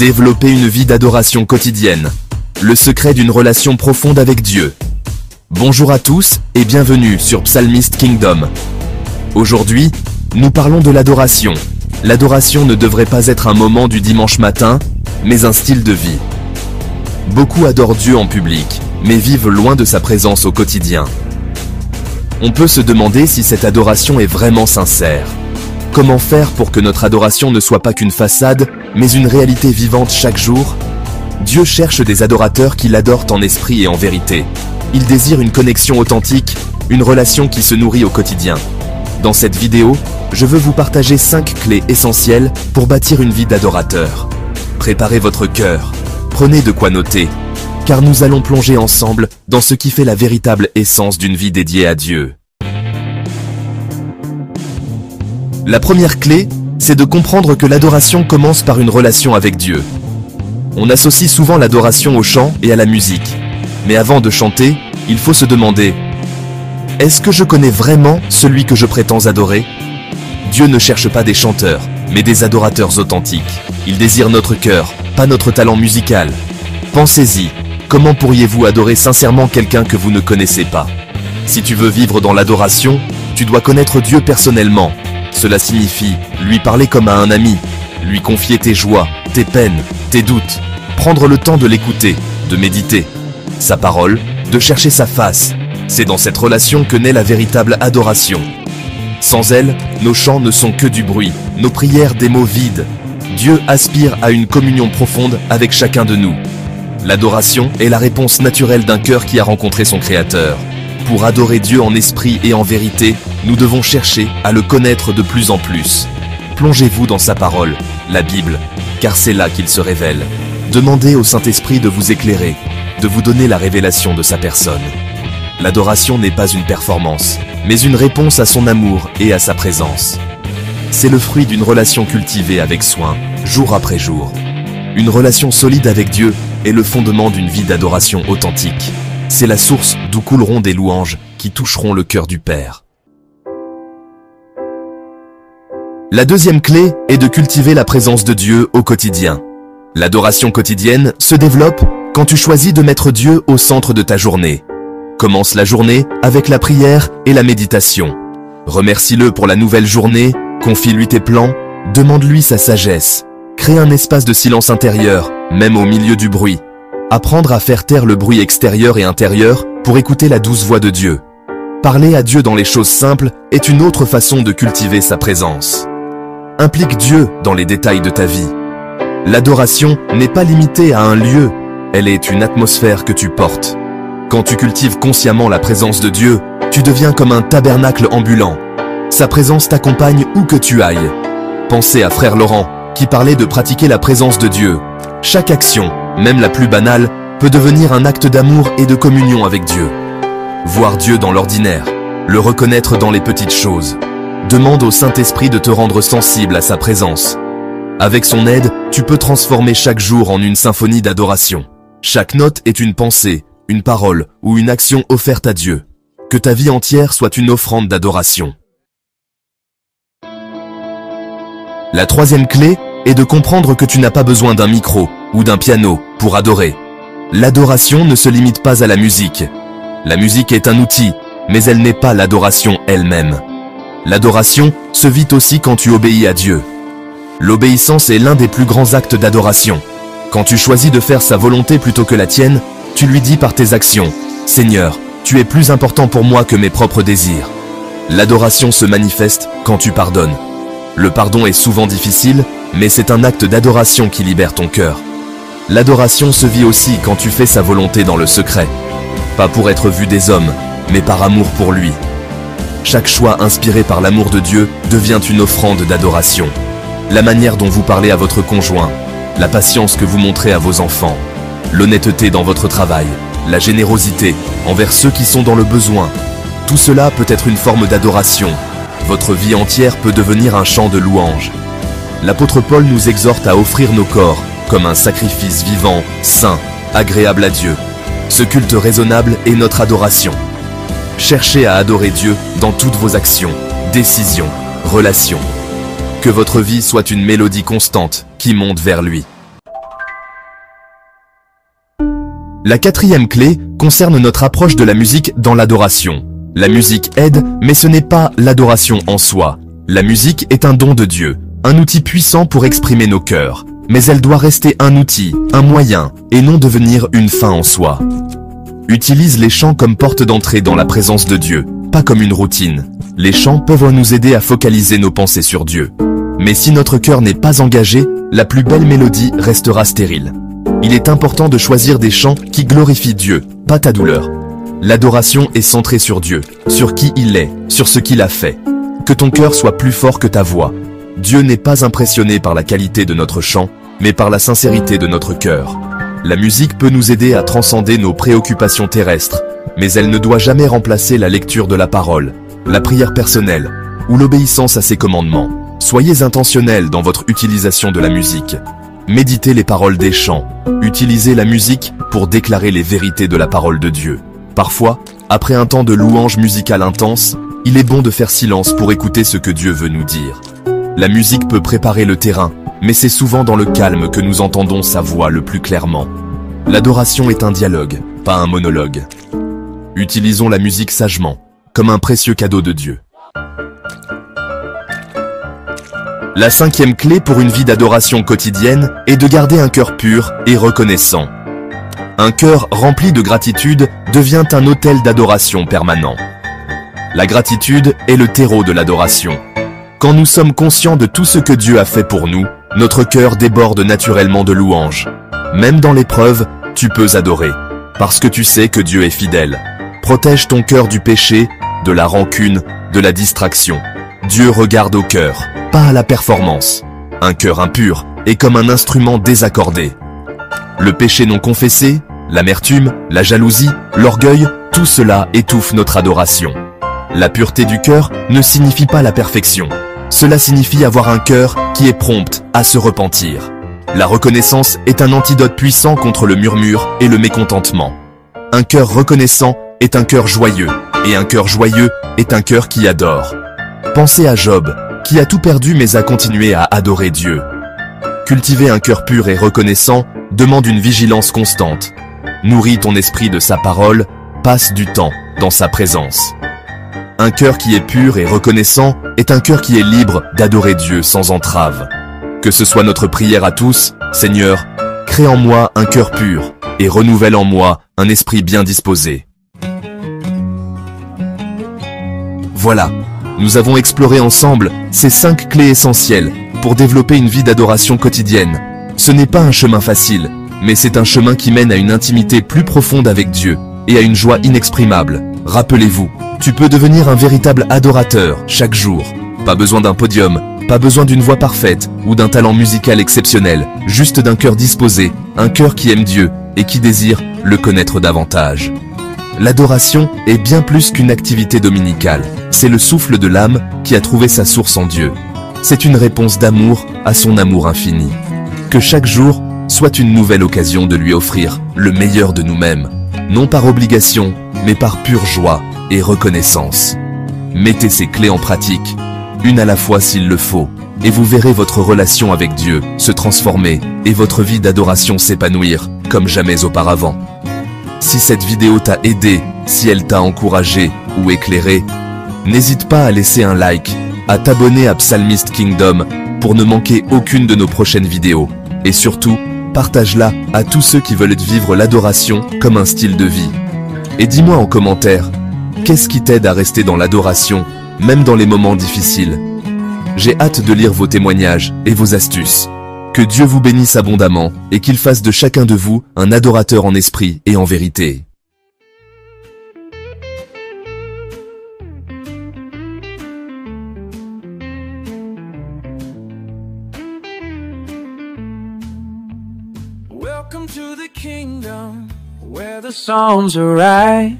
Développer une vie d'adoration quotidienne. Le secret d'une relation profonde avec Dieu. Bonjour à tous et bienvenue sur Psalmist Kingdom. Aujourd'hui, nous parlons de l'adoration. L'adoration ne devrait pas être un moment du dimanche matin, mais un style de vie. Beaucoup adorent Dieu en public, mais vivent loin de sa présence au quotidien. On peut se demander si cette adoration est vraiment sincère. Comment faire pour que notre adoration ne soit pas qu'une façade, mais une réalité vivante chaque jour? Dieu cherche des adorateurs qui l'adorent en esprit et en vérité. Il désire une connexion authentique, une relation qui se nourrit au quotidien. Dans cette vidéo, je veux vous partager 5 clés essentielles pour bâtir une vie d'adorateur. Préparez votre cœur, prenez de quoi noter, car nous allons plonger ensemble dans ce qui fait la véritable essence d'une vie dédiée à Dieu. La première clé, c'est de comprendre que l'adoration commence par une relation avec Dieu. On associe souvent l'adoration au chant et à la musique. Mais avant de chanter, il faut se demander: est-ce que je connais vraiment celui que je prétends adorer? Dieu ne cherche pas des chanteurs, mais des adorateurs authentiques. Il désire notre cœur, pas notre talent musical. Pensez-y, comment pourriez-vous adorer sincèrement quelqu'un que vous ne connaissez pas? Si tu veux vivre dans l'adoration, tu dois connaître Dieu personnellement. Cela signifie lui parler comme à un ami, lui confier tes joies, tes peines, tes doutes, prendre le temps de l'écouter, de méditer sa parole, de chercher sa face. C'est dans cette relation que naît la véritable adoration. Sans elle, nos chants ne sont que du bruit, nos prières des mots vides. Dieu aspire à une communion profonde avec chacun de nous. L'adoration est la réponse naturelle d'un cœur qui a rencontré son Créateur. Pour adorer Dieu en esprit et en vérité, nous devons chercher à le connaître de plus en plus. Plongez-vous dans sa parole, la Bible, car c'est là qu'il se révèle. Demandez au Saint-Esprit de vous éclairer, de vous donner la révélation de sa personne. L'adoration n'est pas une performance, mais une réponse à son amour et à sa présence. C'est le fruit d'une relation cultivée avec soin, jour après jour. Une relation solide avec Dieu est le fondement d'une vie d'adoration authentique. C'est la source d'où couleront des louanges qui toucheront le cœur du Père. La deuxième clé est de cultiver la présence de Dieu au quotidien. L'adoration quotidienne se développe quand tu choisis de mettre Dieu au centre de ta journée. Commence la journée avec la prière et la méditation. Remercie-le pour la nouvelle journée, confie-lui tes plans, demande-lui sa sagesse. Crée un espace de silence intérieur, même au milieu du bruit. Apprendre à faire taire le bruit extérieur et intérieur pour écouter la douce voix de Dieu. Parler à Dieu dans les choses simples est une autre façon de cultiver sa présence. Implique Dieu dans les détails de ta vie. L'adoration n'est pas limitée à un lieu, elle est une atmosphère que tu portes. Quand tu cultives consciemment la présence de Dieu, tu deviens comme un tabernacle ambulant. Sa présence t'accompagne où que tu ailles. Pensez à Frère Laurent, qui parlait de pratiquer la présence de Dieu. Chaque action, même la plus banale, peut devenir un acte d'amour et de communion avec Dieu. Voir Dieu dans l'ordinaire, le reconnaître dans les petites choses. Demande au Saint-Esprit de te rendre sensible à sa présence. Avec son aide, tu peux transformer chaque jour en une symphonie d'adoration. Chaque note est une pensée, une parole ou une action offerte à Dieu. Que ta vie entière soit une offrande d'adoration. La troisième clé est de comprendre que tu n'as pas besoin d'un micro ou d'un piano pour adorer. L'adoration ne se limite pas à la musique. La musique est un outil, mais elle n'est pas l'adoration elle-même. L'adoration se vit aussi quand tu obéis à Dieu. L'obéissance est l'un des plus grands actes d'adoration. Quand tu choisis de faire sa volonté plutôt que la tienne, tu lui dis par tes actions: Seigneur, tu es plus important pour moi que mes propres désirs. L'adoration se manifeste quand tu pardonnes. Le pardon est souvent difficile, mais c'est un acte d'adoration qui libère ton cœur. L'adoration se vit aussi quand tu fais sa volonté dans le secret. Pas pour être vu des hommes, mais par amour pour lui. Chaque choix inspiré par l'amour de Dieu devient une offrande d'adoration. La manière dont vous parlez à votre conjoint, la patience que vous montrez à vos enfants, l'honnêteté dans votre travail, la générosité envers ceux qui sont dans le besoin. Tout cela peut être une forme d'adoration. Votre vie entière peut devenir un chant de louange. L'apôtre Paul nous exhorte à offrir nos corps comme un sacrifice vivant, saint, agréable à Dieu. Ce culte raisonnable est notre adoration. Cherchez à adorer Dieu dans toutes vos actions, décisions, relations. Que votre vie soit une mélodie constante qui monte vers lui. La quatrième clé concerne notre approche de la musique dans l'adoration. La musique aide, mais ce n'est pas l'adoration en soi. La musique est un don de Dieu, un outil puissant pour exprimer nos cœurs. Mais elle doit rester un outil, un moyen, et non devenir une fin en soi. Utilise les chants comme porte d'entrée dans la présence de Dieu, pas comme une routine. Les chants peuvent nous aider à focaliser nos pensées sur Dieu. Mais si notre cœur n'est pas engagé, la plus belle mélodie restera stérile. Il est important de choisir des chants qui glorifient Dieu, pas ta douleur. L'adoration est centrée sur Dieu, sur qui il est, sur ce qu'il a fait. Que ton cœur soit plus fort que ta voix. Dieu n'est pas impressionné par la qualité de notre chant, mais par la sincérité de notre cœur. La musique peut nous aider à transcender nos préoccupations terrestres, mais elle ne doit jamais remplacer la lecture de la parole, la prière personnelle, ou l'obéissance à ses commandements. Soyez intentionnels dans votre utilisation de la musique. Méditez les paroles des chants. Utilisez la musique pour déclarer les vérités de la parole de Dieu. Parfois, après un temps de louange musicale intense, il est bon de faire silence pour écouter ce que Dieu veut nous dire. La musique peut préparer le terrain, mais c'est souvent dans le calme que nous entendons sa voix le plus clairement. L'adoration est un dialogue, pas un monologue. Utilisons la musique sagement, comme un précieux cadeau de Dieu. La cinquième clé pour une vie d'adoration quotidienne est de garder un cœur pur et reconnaissant. Un cœur rempli de gratitude devient un autel d'adoration permanent. La gratitude est le terreau de l'adoration. Quand nous sommes conscients de tout ce que Dieu a fait pour nous, notre cœur déborde naturellement de louanges. Même dans l'épreuve, tu peux adorer, parce que tu sais que Dieu est fidèle. Protège ton cœur du péché, de la rancune, de la distraction. Dieu regarde au cœur, pas à la performance. Un cœur impur est comme un instrument désaccordé. Le péché non confessé, l'amertume, la jalousie, l'orgueil, tout cela étouffe notre adoration. La pureté du cœur ne signifie pas la perfection. Cela signifie avoir un cœur qui est prompt à se repentir. La reconnaissance est un antidote puissant contre le murmure et le mécontentement. Un cœur reconnaissant est un cœur joyeux, et un cœur joyeux est un cœur qui adore. Pensez à Job, qui a tout perdu mais a continué à adorer Dieu. Cultiver un cœur pur et reconnaissant demande une vigilance constante. Nourris ton esprit de sa parole, passe du temps dans sa présence. Un cœur qui est pur et reconnaissant est un cœur qui est libre d'adorer Dieu sans entrave. Que ce soit notre prière à tous, Seigneur, crée en moi un cœur pur et renouvelle en moi un esprit bien disposé. Voilà, nous avons exploré ensemble ces 5 clés essentielles pour développer une vie d'adoration quotidienne. Ce n'est pas un chemin facile, mais c'est un chemin qui mène à une intimité plus profonde avec Dieu et à une joie inexprimable. Rappelez-vous, tu peux devenir un véritable adorateur chaque jour. Pas besoin d'un podium, pas besoin d'une voix parfaite ou d'un talent musical exceptionnel, juste d'un cœur disposé, un cœur qui aime Dieu et qui désire le connaître davantage. L'adoration est bien plus qu'une activité dominicale. C'est le souffle de l'âme qui a trouvé sa source en Dieu. C'est une réponse d'amour à son amour infini. Que chaque jour soit une nouvelle occasion de lui offrir le meilleur de nous-mêmes, non par obligation, mais par pure joie et reconnaissance. Mettez ces clés en pratique, une à la fois s'il le faut, et vous verrez votre relation avec Dieu se transformer et votre vie d'adoration s'épanouir comme jamais auparavant. Si cette vidéo t'a aidé, si elle t'a encouragé ou éclairé, n'hésite pas à laisser un like, à t'abonner à Psalmist Kingdom pour ne manquer aucune de nos prochaines vidéos. Et surtout, partage-la à tous ceux qui veulent vivre l'adoration comme un style de vie. Et dis-moi en commentaire, qu'est-ce qui t'aide à rester dans l'adoration, même dans les moments difficiles? J'ai hâte de lire vos témoignages et vos astuces. Que Dieu vous bénisse abondamment et qu'il fasse de chacun de vous un adorateur en esprit et en vérité. Welcome to the kingdom where the songs arise.